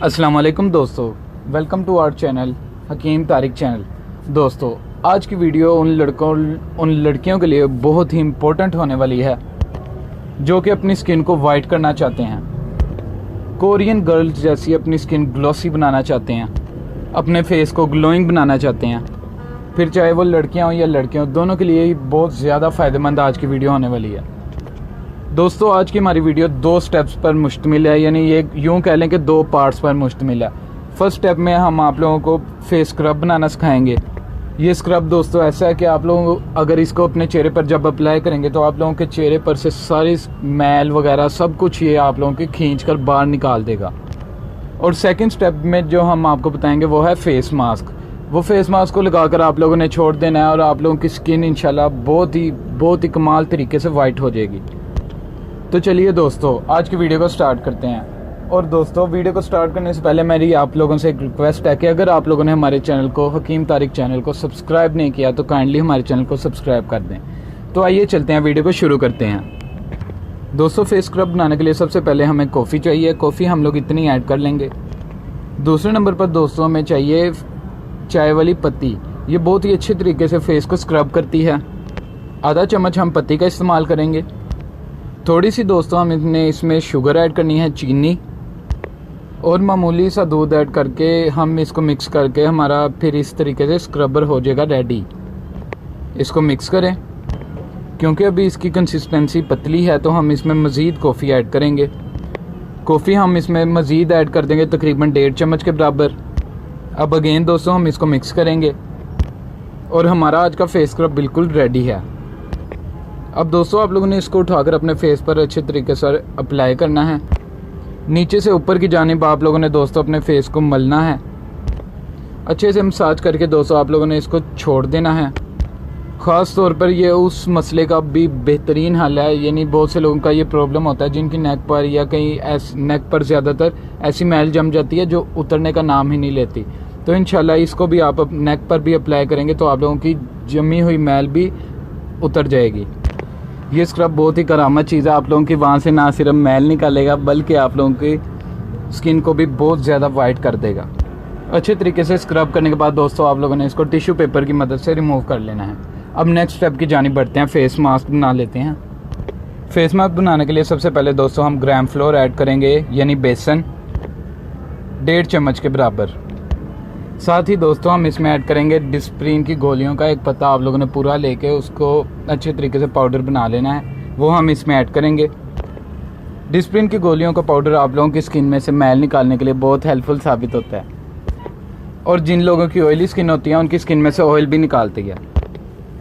अस्सलाम वालेकुम दोस्तों, welcome to our channel Hakim Tariq channel. दोस्तों, आज की वीडियो उन लड़कियों के लिए बहुत ही इम्पोर्टेंट होने वाली है जो कि अपनी स्किन को वाइट करना चाहते हैं, कोरियन गर्ल्स जैसी अपनी स्किन ग्लॉसी बनाना चाहते हैं, अपने फेस को ग्लोइंग बनाना चाहते हैं। फिर चाहे वो लड़कियां हों या लड़के हों, दोनों के लिए ही बहुत ज़्यादा फ़ायदेमंद आज की वीडियो होने वाली है। दोस्तों, आज की हमारी वीडियो 2 स्टेप्स पर मुश्तमिल है, यानी ये यूँ कह लें कि 2 पार्ट्स पर मुश्तमिल है। फर्स्ट स्टेप में हम आप लोगों को फेस स्क्रब बनाना सिखाएंगे। ये स्क्रब दोस्तों ऐसा है कि आप लोग अगर इसको अपने चेहरे पर जब अप्लाई करेंगे तो आप लोगों के चेहरे पर से सारी मैल वगैरह सब कुछ ये आप लोगों की खींच कर बाहर निकाल देगा। और सेकंड स्टेप में जो हम आपको बताएंगे वो है फेस मास्क। वो फेस मास्क को लगाकर आप लोगों ने छोड़ देना है और आप लोगों की स्किन इंशाल्लाह बहुत ही कमाल तरीके से वाइट हो जाएगी। तो चलिए दोस्तों, आज की वीडियो को स्टार्ट करते हैं। और दोस्तों, वीडियो को स्टार्ट करने से पहले मेरी आप लोगों से एक रिक्वेस्ट है कि अगर आप लोगों ने हमारे चैनल को, हकीम तारिक चैनल को सब्सक्राइब नहीं किया तो काइंडली हमारे चैनल को सब्सक्राइब कर दें। तो आइए चलते हैं, वीडियो को शुरू करते हैं। दोस्तों, फेस स्क्रब बनाने के लिए सबसे पहले हमें कॉफ़ी चाहिए। कॉफ़ी हम लोग इतनी ऐड कर लेंगे। दूसरे नंबर पर दोस्तों हमें चाहिए चाय वाली पत्ती। ये बहुत ही अच्छे तरीके से फेस को स्क्रब करती है। आधा चम्मच हम पत्ती का इस्तेमाल करेंगे। थोड़ी सी दोस्तों हमने इसमें शुगर ऐड करनी है, चीनी, और मामूली सा दूध ऐड करके हम इसको मिक्स करके हमारा फिर इस तरीके से स्क्रबर हो जाएगा रेडी। इसको मिक्स करें। क्योंकि अभी इसकी कंसिस्टेंसी पतली है तो हम इसमें मज़ीद कॉफ़ी ऐड करेंगे। कॉफ़ी हम इसमें मज़ीद ऐड कर देंगे तकरीबन 1.5 चम्मच के बराबर। अब अगेन दोस्तों हम इसको मिक्स करेंगे और हमारा आज का फेस स्क्रब बिल्कुल रेडी है। अब दोस्तों आप लोगों ने इसको उठाकर अपने फेस पर अच्छे तरीके से अप्लाई करना है। नीचे से ऊपर की जानिब आप लोगों ने दोस्तों अपने फेस को मलना है। अच्छे से मसाज करके दोस्तों आप लोगों ने इसको छोड़ देना है। ख़ास तौर पर ये उस मसले का भी बेहतरीन हल है, यानी बहुत से लोगों का ये प्रॉब्लम होता है जिनकी नेक पर या कहीं नेक पर ज़्यादातर ऐसी मैल जम जाती है जो उतरने का नाम ही नहीं लेती। तो इंशाल्लाह इसको भी आप नेक पर भी अप्लाई करेंगे तो आप लोगों की जमी हुई मैल भी उतर जाएगी। ये स्क्रब बहुत ही करामत चीज़ है। आप लोगों की वहाँ से ना सिर्फ मैल निकालेगा बल्कि आप लोगों की स्किन को भी बहुत ज़्यादा वाइट कर देगा। अच्छे तरीके से स्क्रब करने के बाद दोस्तों आप लोगों ने इसको टिश्यू पेपर की मदद से रिमूव कर लेना है। अब नेक्स्ट स्टेप की जानिब बढ़ते हैं, फेस मास्क बना लेते हैं। फेस मास्क बनाने के लिए सबसे पहले दोस्तों हम ग्राम फ्लोर ऐड करेंगे, यानी बेसन 1.5 चम्मच के बराबर। साथ ही दोस्तों हम इसमें ऐड करेंगे डिस्प्रिन की गोलियों का एक पत्ता आप लोगों ने पूरा लेके उसको अच्छे तरीके से पाउडर बना लेना है, वो हम इसमें ऐड करेंगे। डिस्प्रिन की गोलियों का पाउडर आप लोगों की स्किन में से मैल निकालने के लिए बहुत हेल्पफुल साबित होता है और जिन लोगों की ऑयली स्किन होती है उनकी स्किन में से ऑयल भी निकालती है।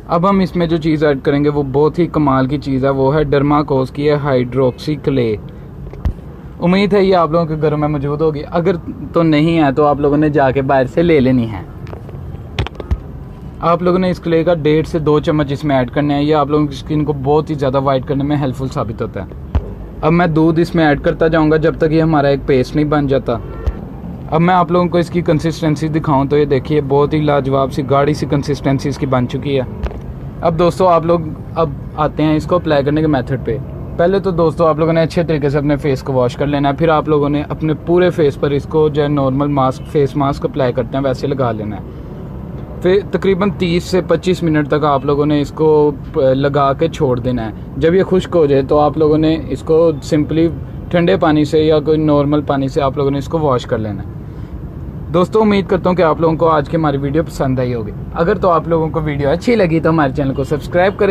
अब हम इसमें जो चीज़ ऐड करेंगे वो बहुत ही कमाल की चीज़ है, वो है डर्माकोस की हाइड्रोक्सी क्ले। उम्मीद है ये आप लोगों के घरों में मौजूद होगी। अगर तो नहीं है तो आप लोगों ने जाके बाहर से ले लेनी है। आप लोगों ने इस क्ले का 1.5 से 2 चम्मच इसमें ऐड करने हैं। ये आप लोगों की स्किन को बहुत ही ज़्यादा वाइट करने में हेल्पफुल साबित होता है। अब मैं दूध इसमें ऐड करता जाऊँगा जब तक ये हमारा एक पेस्ट नहीं बन जाता। अब मैं आप लोगों को इसकी कंसिस्टेंसी दिखाऊँ तो ये देखिए बहुत ही लाजवाब सी गाढ़ी सी कंसिस्टेंसी इसकी बन चुकी है। अब दोस्तों आप लोग अब आते हैं इसको अप्लाई करने के मेथड पे। पहले तो दोस्तों आप लोगों ने अच्छे तरीके से अपने फेस को वॉश कर लेना है। फिर आप लोगों ने अपने पूरे फेस पर इसको जो है normal mask, face mask apply करते हैं वैसे लगा लेना है। फिर तकरीबन 30 से 25 मिनट तक आप लोगों ने इसको लगा के छोड़ देना है। जब ये खुश्क हो जाए तो आप लोगों ने इसको सिंपली ठंडे पानी से या कोई नॉर्मल पानी से आप लोगों ने इसको वॉश कर लेना है। दोस्तों, उम्मीद करता हूँ कि आप लोगों को आज की हमारी वीडियो पसंद आई होगी। अगर तो आप लोगों को वीडियो अच्छी लगी तो हमारे चैनल को सब्सक्राइब करें।